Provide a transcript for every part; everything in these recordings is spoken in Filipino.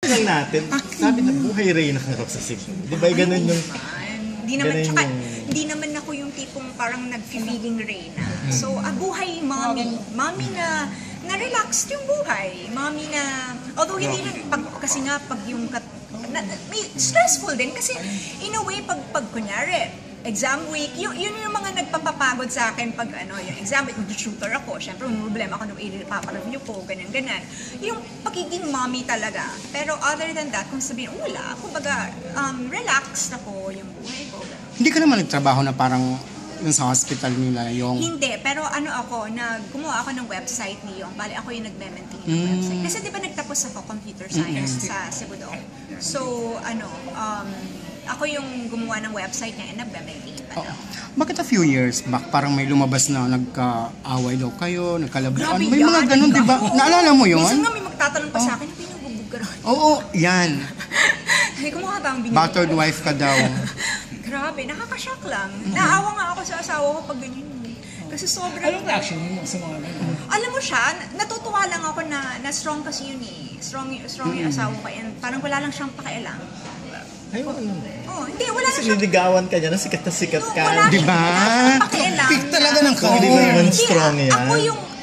lang natin, sabi na buhay Reyna nga raw sa Cebu. Di ba ganun yung... Hindi naman ako yung tipong parang nag-feeling Reyna. So, buhay mommy. Mommy na relaxed yung buhay. Mommy na, although hindi lang, kasi nga pag yung, may stressful din kasi in a way, pag kunyari, exam week, yun yung mga nagpapapagod sa akin pag yung exam week, mag-tutor ako, syempre may problema ako nung i-papareview ko, ganyan. Yung pagiging mommy talaga. Pero other than that, kung sabihin, wala, kumbaga, relaxed ako yung buhay ko. Hindi ka naman nagtrabaho na parang yung sa hospital nila yung... Hindi, pero gumawa ako ng website ni Yung. Bali, ako yung nagme-maintain ng website. Kasi di ba nagtapos ako computer science sa Cebu Dong. So, ako yung gumawa ng website niya and nagme-maintain pa daw. Bakit a few years back, parang may lumabas na nagka-away daw kayo, nagkalabuan? Grabe May mga ganun, di ba? Naalala mo yun? Minsan nga may magtatanong pa sa akin, pinubugbog ka rin. Oo, yan. Ay, kumuha ba ang binubugbog? Battered wife ka daw. Grabe, nakakashock lang. Naawa nga ako sa asawa ko pag ganyan. Kasi sobrang... Anong reaction mo sa mga ganyan? Alam mo siya, natutuwa lang ako na strong kasi yun eh. Strong yung asawa ko and parang wala lang siyang pakialam. Ayun. Hindi, wala lang siyang... Siniligawan ka niya, sikat na sikat ka. Wala Di ba? pakialam. Pick talaga ng Kung hindi mo naman strong yan.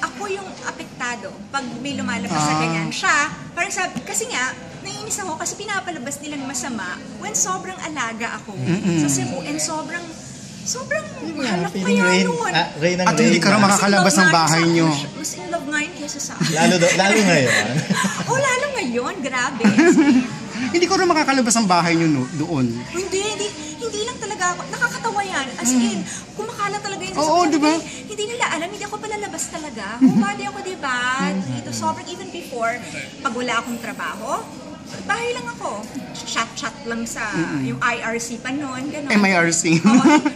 Ako yung apektado pag may lumalabas sa ganyan. Siya, parang sabi, kasi nga, naiinis ako kasi pinapalabas nilang masama when sobrang alaga ako sa Cebu and sobrang hanap kaya noon. At hindi ka rin makakalabas ng bahay nyo. Mas in love nga yun kesa sa akin. Lalo ngayon. Lalo ngayon, grabe. Hindi ko rin makakalabas ng bahay nyo doon. Hindi lang talaga ako. Nakakatawa yan. As in, kumakalat talaga yun sa Oo, diba? Hindi nila alam, hindi ako palalabas talaga. Humadi ako, diba? Dito, sobrang even before, pag wala akong trabaho, bahay lang ako. Chat lang sa yung IRC pa noon, gano'n. MIRC.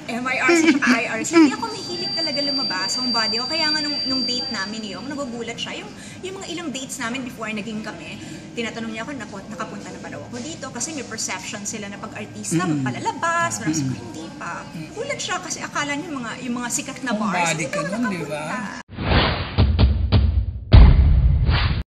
MIRC at IRC. Hindi ako mahilig talaga lumabas sa body ko. Kaya nga nung date namin yung nagugulat siya. Yung mga ilang dates namin before naging kami, tinatanong niya ako, nakapunta na ba daw ako dito? Kasi may perception sila na pag artista, palalabas. Hindi pa. Gulat siya kasi akala niya yung mga sikat na bars. Body ka nun, di ba?